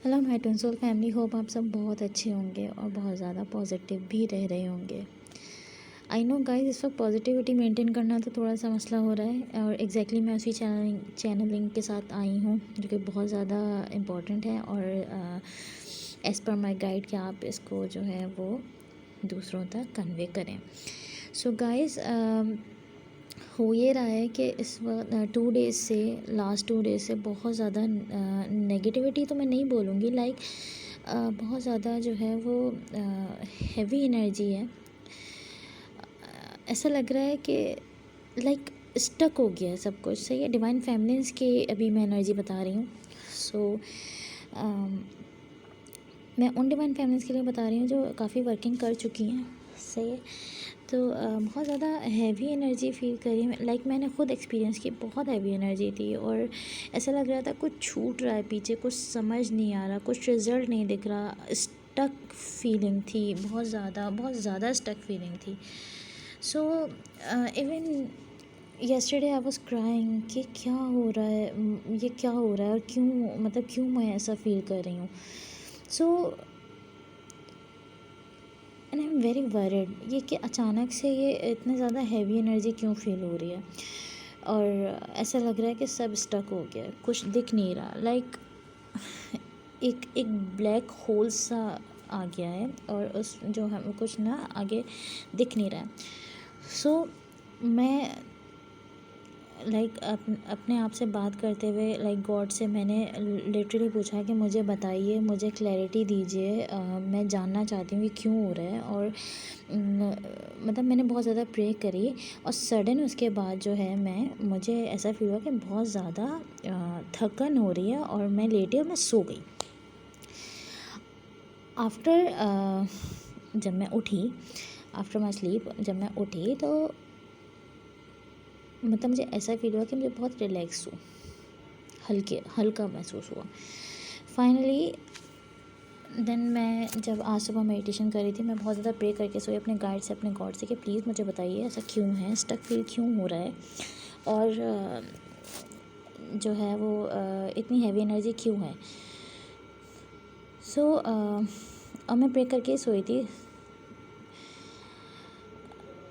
Hello my twin soul family, hope आप सब बहुत अच्छे होंगे और बहुत ज़्यादा पॉजिटिव भी रह रहे होंगे। आई नो गाइस, इस वक्त पॉजिटिविटी मेंटेन करना तो थोड़ा सा मसला हो रहा है और एग्जैक्टली मैं उसी चैनलिंग के साथ आई हूँ जो कि बहुत ज़्यादा इम्पॉर्टेंट है और एज़ पर माई गाइड कि आप इसको जो है वो दूसरों तक कन्वे करें। सो गाइस, हो ये रहा है कि इस वक्त 2 डेज़ से लास्ट 2 डेज़ से बहुत ज़्यादा नेगेटिविटी तो मैं नहीं बोलूँगी, लाइक बहुत ज़्यादा जो है वो हैवी एनर्जी है। ऐसा लग रहा है कि लाइक स्टक हो गया है सब कुछ। सही है, डिवाइन फेमिनिन्स की अभी मैं एनर्जी बता रही हूँ। सो मैं उन डिवाइन फेमिनिन्स के लिए बता रही हूँ जो काफ़ी वर्किंग कर चुकी हैं। सही है, तो बहुत ज़्यादा हैवी एनर्जी फील करी, लाइक मैंने खुद एक्सपीरियंस की। बहुत हैवी एनर्जी थी और ऐसा लग रहा था कुछ छूट रहा है पीछे, कुछ समझ नहीं आ रहा, कुछ रिज़ल्ट नहीं दिख रहा। स्टक फीलिंग थी, बहुत ज़्यादा स्टक फीलिंग थी। So even yesterday I was crying कि क्या हो रहा है, ये क्या हो रहा है और क्यों, मतलब क्यों मैं ऐसा फील कर रही हूँ। So and I am very worried ये कि अचानक से ये इतने ज़्यादा हैवी एनर्जी क्यों फील हो रही है और ऐसा लग रहा है कि सब स्टक हो गया है, कुछ दिख नहीं रहा। लाइक एक ब्लैक होल सा आ गया है और उस जो हम कुछ ना आगे दिख नहीं रहा है। सो मैं लाइक अपने आप से बात करते हुए लाइक गॉड से मैंने लिटरली पूछा कि मुझे बताइए, मुझे क्लैरिटी दीजिए, मैं जानना चाहती हूँ कि क्यों हो रहा है। और मतलब मैंने बहुत ज़्यादा प्रे करी और सडन उसके बाद जो है मुझे ऐसा फील हुआ कि बहुत ज़्यादा थकन हो रही है और मैं लेटी और मैं सो गई। आफ्टर जब मैं उठी, आफ्टर माई स्लीप जब मैं उठी तो मतलब मुझे ऐसा फील हुआ कि मुझे बहुत रिलैक्स हूँ, हल्का महसूस हुआ। फाइनली देन मैं जब आज सुबह मेडिटेशन कर रही थी, मैं बहुत ज़्यादा प्रे करके सोई अपने गाइड से, अपने गॉड से कि प्लीज़ मुझे बताइए ऐसा क्यों है, स्टक फील क्यों हो रहा है और जो है वो इतनी हैवी एनर्जी क्यों है। सो अब मैं प्रे करके सोई थी।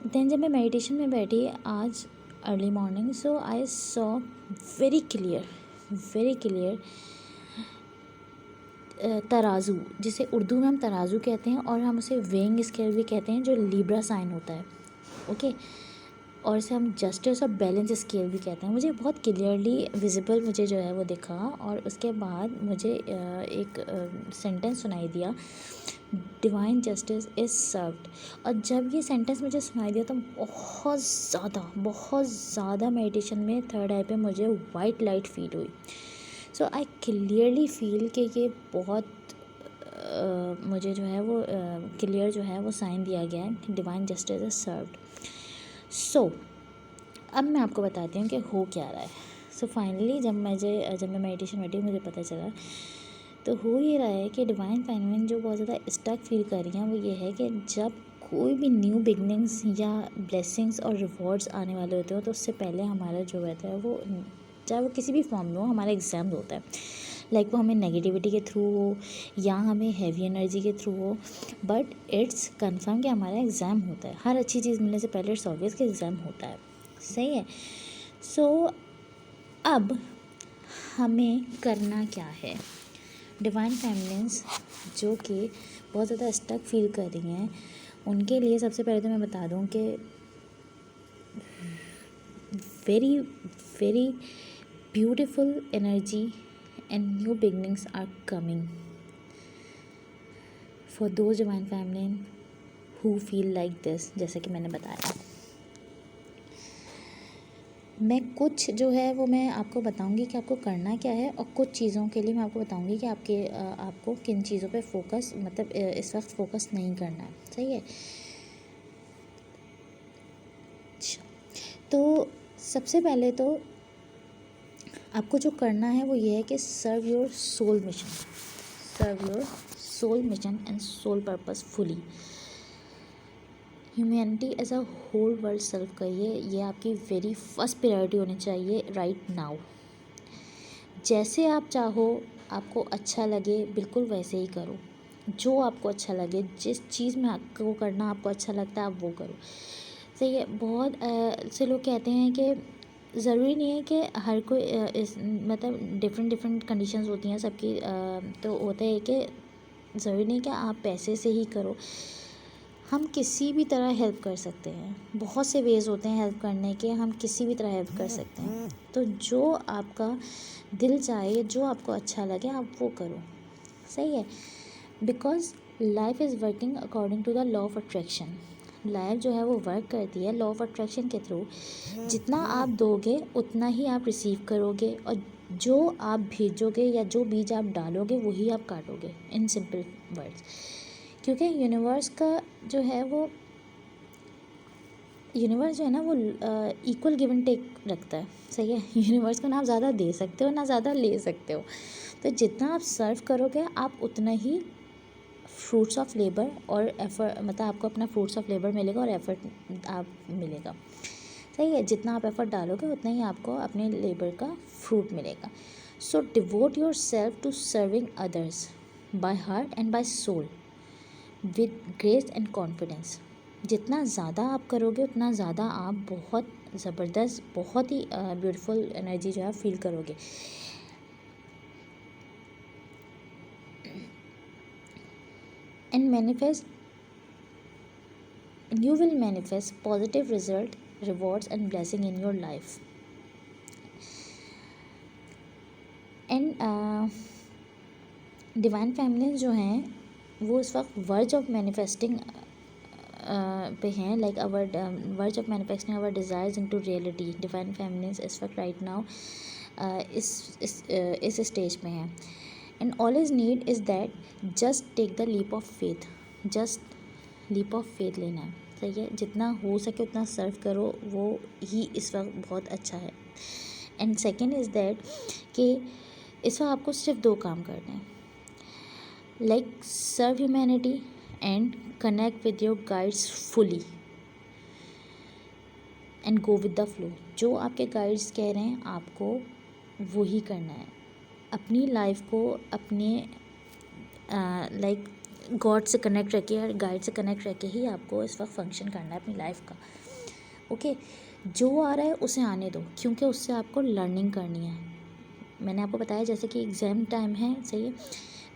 देन जब मैं मेडिटेशन में बैठी आज early morning, so I saw very clear तराजू, जिसे उर्दू में हम तराजू कहते हैं और हम उसे वेइंग स्केल भी कहते हैं, जो लिब्रा साइन होता है। ओके, और इसे हम जस्टिस और बैलेंस स्केल भी कहते हैं। मुझे बहुत क्लियरली विजिबल मुझे जो है वो दिखा और उसके बाद मुझे एक सेंटेंस सुनाई दिया, डिवाइन जस्टिस इज़ सर्व्ड। और जब ये सेंटेंस मुझे सुनाई दिया तो बहुत ज़्यादा मेडिटेशन में थर्ड आई पे मुझे वाइट लाइट फील हुई। सो आई क्लियरली फील कि ये बहुत मुझे जो है वो क्लियर जो है वो साइन दिया गया है कि डिवाइन जस्टिस इज सर्व्ड। सो अब मैं आपको बताती हूँ कि हो क्या रहा है। सो फाइनली जब मैं मेडिटेशन बैठी मुझे पता चला, तो हो ये रहा है कि डिवाइन फेमिनिन जो बहुत ज़्यादा स्टक फील कर रही हैं वो ये है कि जब कोई भी न्यू बिगनिंग्स या ब्लेसिंग्स और रिवॉर्ड्स आने वाले होते हो तो उससे पहले हमारा जो रहता है वो, चाहे वो किसी भी फॉर्म में हो, हमारा एग्ज़ाम होता है। लाइक वो हमें नेगेटिविटी के थ्रू हो या हमें हैवी एनर्जी के थ्रू हो, बट इट्स कन्फर्म कि हमारा एग्ज़ाम होता है। हर अच्छी चीज़ मिलने से पहले इट्स ऑब्वियस कि एग्ज़ाम होता है। सही है। सो अब हमें करना क्या है। डिवाइन फेमिनिन्स जो कि बहुत ज़्यादा स्टक फील कर रही हैं उनके लिए सबसे पहले तो मैं बता दूं कि very very beautiful energy and new beginnings are coming for those divine feminine who feel like this. जैसे कि मैंने बताया, मैं कुछ जो है वो मैं आपको बताऊंगी कि आपको करना क्या है और कुछ चीज़ों के लिए मैं आपको बताऊंगी कि आपको किन चीज़ों पे फोकस, मतलब इस वक्त फोकस नहीं करना है। सही है। अच्छा, तो सबसे पहले तो आपको जो करना है वो ये है कि serve your soul mission and soul purpose fully. Humanity as a whole world serve करिए, ये आपकी वेरी फर्स्ट प्रायोरिटी होनी चाहिए राइट नाउ। जैसे आप चाहो आपको अच्छा लगे बिल्कुल वैसे ही करो, जो आपको अच्छा लगे, जिस चीज़ में आपको करना आपको अच्छा लगता है आप वो करो। सही है। बहुत से लोग कहते हैं कि ज़रूरी नहीं है कि हर कोई इस मतलब डिफरेंट डिफरेंट कंडीशंस होती हैं सबकी, तो होता है कि ज़रूरी नहीं कि आप पैसे से ही करो, हम किसी भी तरह हेल्प कर सकते हैं। बहुत से वेज़ होते हैं हेल्प करने के, हम किसी भी तरह हेल्प कर सकते हैं। तो जो आपका दिल चाहे, जो आपको अच्छा लगे आप वो करो। सही है। Because life is working according to the law of attraction. Life जो है वो वर्क करती है लॉ ऑफ अट्रैक्शन के थ्रू। जितना आप दोगे उतना ही आप रिसीव करोगे, और जो आप भेजोगे या जो बीज आप डालोगे वही आप काटोगे, इन सिंपल वर्ड्स। क्योंकि यूनिवर्स जो है ना वो इक्वल गिव एंड टेक रखता है। सही है। यूनिवर्स को ना आप ज़्यादा दे सकते हो ना ज़्यादा ले सकते हो। तो जितना आप सर्व करोगे आप उतना ही फ्रूट्स ऑफ लेबर और एफर्ट, मतलब आपको अपना फ्रूट्स ऑफ लेबर मिलेगा और एफर्ट आप मिलेगा। सही है। जितना आप एफर्ट डालोगे उतना ही आपको अपने लेबर का फ्रूट मिलेगा। So devote yourself to serving others by heart and by soul with grace and confidence. जितना ज़्यादा आप करोगे उतना ज़्यादा आप बहुत ज़बरदस्त, बहुत ही ब्यूटीफुल एनर्जी जो है फील करोगे। And you will manifest positive result, rewards and blessing in your life. And divine families जो हैं वो इस वक्त वर्ज ऑफ मैनिफेस्टिंग पे हैं, like our verge of manifesting our desires into reality. Divine families इस वक्त राइट नाउ इस स्टेज पे हैं। And all is need is that just take the leap of faith. Just leap of faith लेना है। सही है। जितना हो सके उतना सर्व करो, वो ही इस वक्त बहुत अच्छा है। एंड सेकेंड इज़ दैट कि इस वक्त आपको सिर्फ 2 काम करने हैं, like serve humanity and connect with your guides fully and go with the flow. जो आपके गाइड्स कह रहे हैं आपको वो ही करना है। अपनी लाइफ को अपने लाइक गॉड से कनेक्ट रखे और गाइड से कनेक्ट रखे ही आपको इस वक्त फंक्शन करना है अपनी लाइफ का। ओके। जो आ रहा है उसे आने दो, क्योंकि उससे आपको लर्निंग करनी है। मैंने आपको बताया जैसे कि एग्ज़ाम टाइम है। सही है।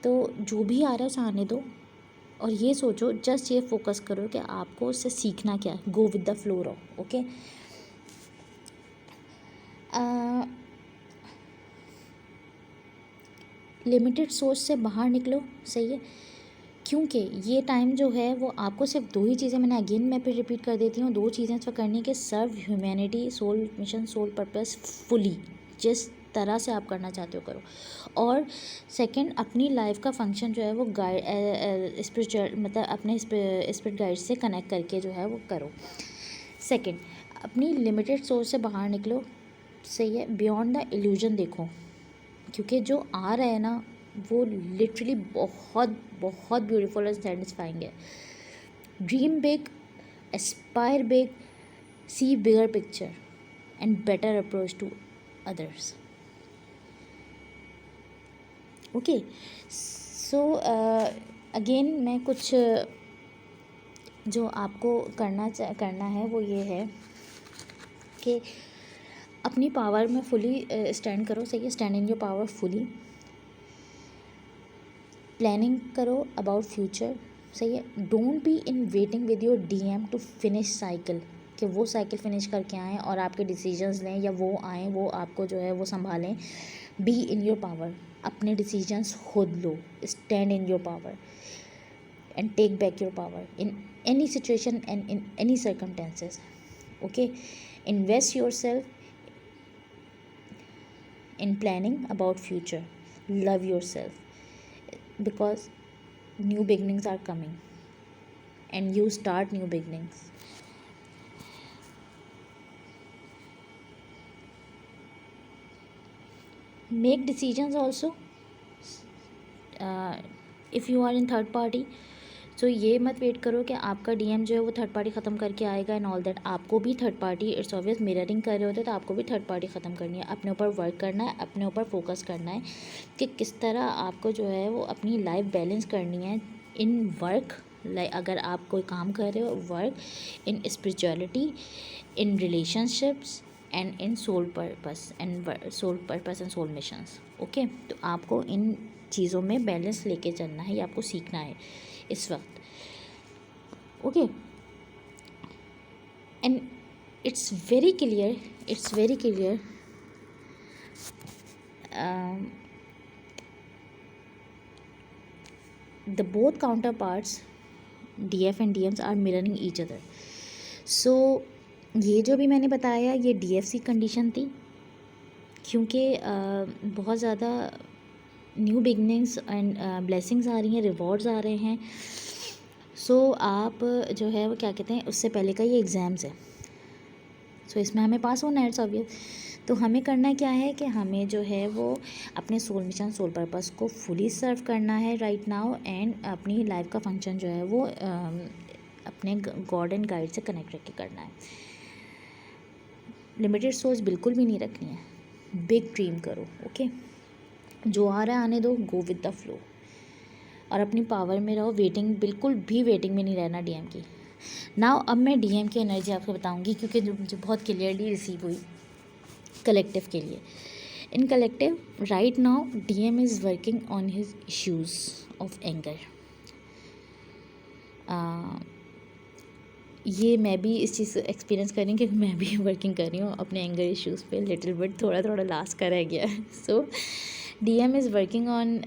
तो जो भी आ रहा है उसे आने दो, और ये सोचो, जस्ट ये फोकस करो कि आपको उससे सीखना क्या है। गो विद द फ्लो रहो। ओके। लिमिटेड सोच से बाहर निकलो। सही है। क्योंकि ये टाइम जो है वो आपको सिर्फ 2 ही चीज़ें, मैं फिर रिपीट कर देती हूँ, 2 चीज़ें इस वक्त करनी है कि serve humanity, soul mission, soul purpose fully, जिस तरह से आप करना चाहते हो करो। और सेकंड, अपनी लाइफ का फंक्शन जो है वो गाइड स्पिरिचुअल, मतलब अपने स्पिरिट गाइड से कनेक्ट करके जो है वो करो। सेकंड, अपनी लिमिटेड सोच से बाहर निकलो। सही है। बियॉन्ड द इल्यूजन देखो, क्योंकि जो आ रहा है ना वो लिटरली बहुत बहुत ब्यूटीफुल और सेटिस्फाइंग है। Dream big, aspire big, see bigger picture and better approach to others. Okay. So again मैं कुछ जो आपको करना है वो ये है कि अपनी पावर में फुली स्टैंड करो। सही है। Stand in your power fully. Planning करो अबाउट फ्यूचर। सही है। Don't be in waiting with your DM to finish cycle, कि वो साइकिल फिनिश करके आएँ और आपके डिसीजंस लें, या वो आएँ वो आपको जो है वो संभालें। Be in your power. अपने डिसीजंस खुद लो। Stand in your power and take back your power in any situation and in any circumstances. Okay. Invest yourself in planning about future. Love yourself, because new beginnings are coming and you start new beginnings. Make decisions also. If you are in third party, सो ये मत wait करो कि आपका DM जो है वो third party ख़त्म करके आएगा एंड ऑल दैट। आपको भी third party, it's obvious, mirroring कर रहे होते तो आपको भी थर्ड पार्टी ख़त्म करनी है। अपने ऊपर वर्क करना है, अपने ऊपर फोकस करना है कि किस तरह आपको जो है वो अपनी लाइफ बैलेंस करनी है इन वर्क, लाइक अगर आप कोई काम कर रहे हो, work, in spirituality, in relationships and in soul purpose and soul missions. Okay, तो आपको इन चीज़ों में बैलेंस लेके चलना है, ये आपको सीखना है इस वक्त। Okay, and it's very clear the both counterparts DF and DMs are mirroring each other. So ये जो भी मैंने बताया ये DFC कंडीशन थी, क्योंकि बहुत ज़्यादा न्यू बिगनिंग्स एंड ब्लेसिंग्स आ रही हैं, रिवॉर्ड्स आ रहे हैं। सो आप जो है वो क्या कहते हैं, उससे पहले का ये एग्ज़ाम्स है, सो इसमें हमें पास होना है, इट्स ऑब्वियस। तो हमें करना क्या है कि हमें जो है वो अपने सोल मिशन, सोल पर्पस को फुली सर्व करना है राइट नाउ, एंड अपनी लाइफ का फंक्शन जो है वो अपने गॉड एंड गाइड से कनेक्ट रख के करना है। लिमिटेड सोच बिल्कुल भी नहीं रखनी है, बिग ड्रीम करो। ओके, जो आ रहा है आने दो, गो विद द फ्लो, और अपनी पावर में रहो। वेटिंग, बिल्कुल भी वेटिंग में नहीं रहना डीएम की। नाउ अब मैं डीएम की एनर्जी आपको बताऊंगी, क्योंकि जो मुझे बहुत क्लियरली रिसीव हुई कलेक्टिव के लिए। इन collective right now DM is working on his issues of anger. ये मैं भी इस चीज़ से एक्सपीरियंस कर रही हूँ, क्योंकि मैं भी वर्किंग कर रही हूँ अपने एंगर इश्यूज़ पे, लिटिल बिट, थोड़ा थोड़ा लास्ट का रह गया है। सो डीएम इज़ वर्किंग ऑन,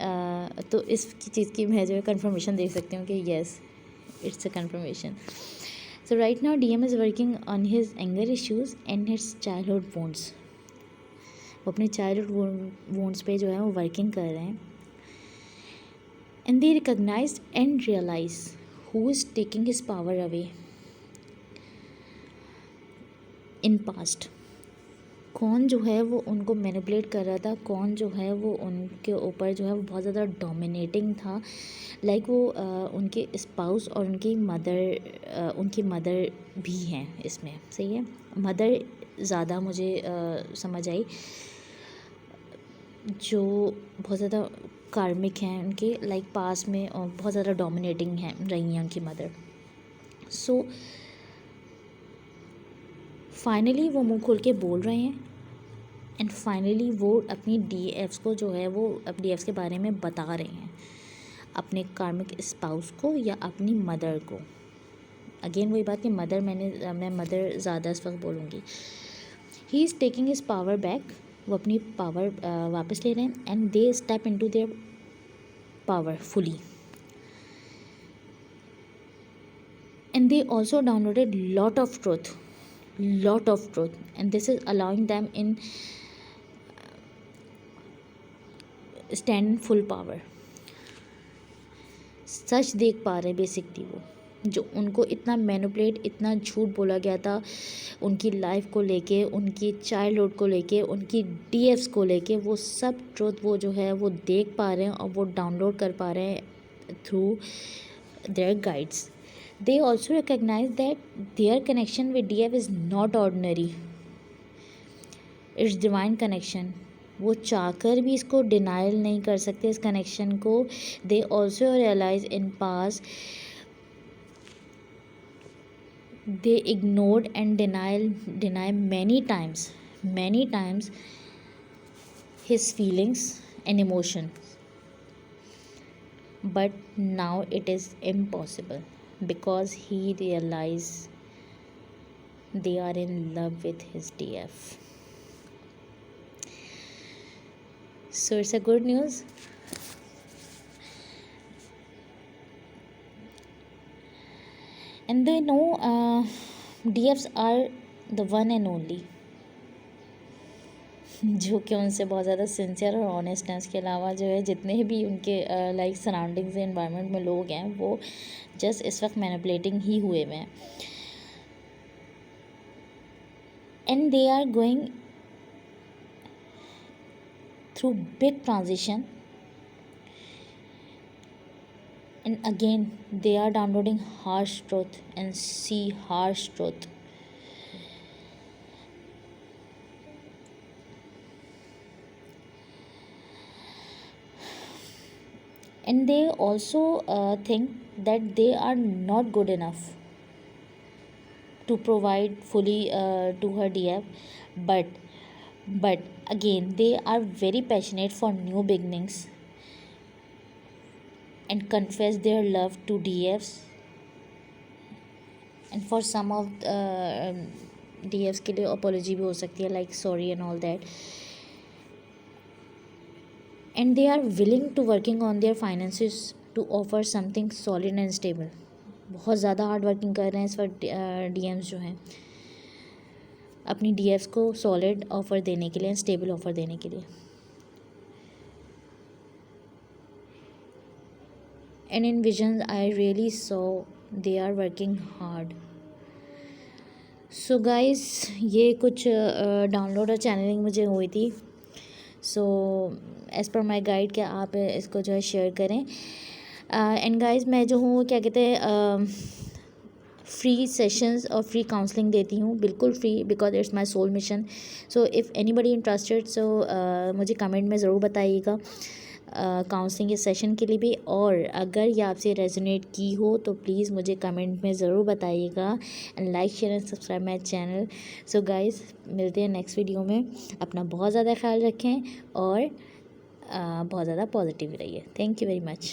तो इस चीज़ की मैं जो है कन्फर्मेशन देख सकती हूँ कि yes, it's a confirmation. So right now DM is working on his anger issues and his childhood wounds. वो अपने चाइल्डहुड वोंड्स पे जो है वो वर्किंग कर रहे हैं। And they recognise and realise who is taking his power away in past. कौन जो है वो उनको मैनिपुलेट कर रहा था, कौन जो है वो उनके ऊपर जो है वो बहुत ज़्यादा डोमिनेटिंग था। लाइक वो उनके स्पाउस और उनकी मदर भी हैं इसमें, सही है, मदर ज़्यादा मुझे समझ आई, जो बहुत ज़्यादा कार्मिक हैं उनके, लाइक पास में बहुत ज़्यादा डोमिनेटिंग हैं रही हैं उनकी मदर। सो फाइनली वो मुंह खोल के बोल रहे हैं, एंड फाइनली वो अपनी डीएफ्स को जो है वो अब डीएफ्स के बारे में बता रहे हैं, अपने कार्मिक स्पाउस को या अपनी मदर को। अगेन वही बात कि मदर, मैं मदर ज़्यादा इस वक्त बोलूँगी। He is taking his power back, वो अपनी पावर वापस ले रहे हैं, and they step into their power fully, and they also downloaded lot of truth, and this is allowing them in stand in full power। सच देख पा रहे basically वो, जो उनको इतना मैनिपुलेट, इतना झूठ बोला गया था उनकी लाइफ को लेके, उनकी चाइल्डहुड को लेके, उनकी डीएफ्स को लेके, वो सब ट्रुथ वो जो है वो देख पा रहे हैं और वो डाउनलोड कर पा रहे हैं through their guides. They also recognize that their connection with DF is not ordinary, it's divine connection। वो चाहकर भी इसको डिनाइल नहीं कर सकते इस कनेक्शन को। They also realize in past they ignored and deny many times his feelings and emotions, but now it is impossible because he realized they are in love with his DF। So it's a good news। And they know DFs are the one and only, जो कि उनसे बहुत ज़्यादा sincere और honest हैं। उसके अलावा जो है जितने भी उनके लाइक सराउंडिंग्स एनवायरनमेंट में लोग हैं वो जस्ट इस वक्त मैनिपुलेटिंग ही हुए हुए हैं। And they are going through big transition And again, they are downloading harsh truth and see harsh truth. And they also think that they are not good enough to provide fully to her DF, but again they are very passionate for new beginnings and confess their love to DFs. And for some of DFs के लिए apology भी हो सकती है, like sorry and all that. And they are willing to working on their finances to offer something solid and stable. बहुत ज़्यादा hard working कर रहे हैं इस वक्त DMs जो हैं अपनी DFs को सॉलिड ऑफ़र देने के लिए, स्टेबल ऑफ़र देने के लिए. And in visions I really saw they are working hard. So guys, ये कुछ डाउनलोड और चैनलिंग मुझे हुई थी. सो एज़ पर माई गाइड क्या आप इसको जो है शेयर करें. एंड गाइज मैं जो हूँ क्या कहते हैं फ्री सेशंस और फ्री काउंसलिंग देती हूँ, बिल्कुल free, because it's my soul mission. So if anybody interested so मुझे कमेंट में ज़रूर बताइएगा काउंसलिंग के सेशन के लिए भी. और अगर ये आपसे रेजोनेट की हो तो प्लीज़ मुझे कमेंट में ज़रूर बताइएगा. And like share and subscribe my channel. So guys मिलते हैं नेक्स्ट वीडियो में. अपना बहुत ज़्यादा ख्याल रखें और बहुत ज़्यादा पॉजिटिव रहिए. Thank you very much.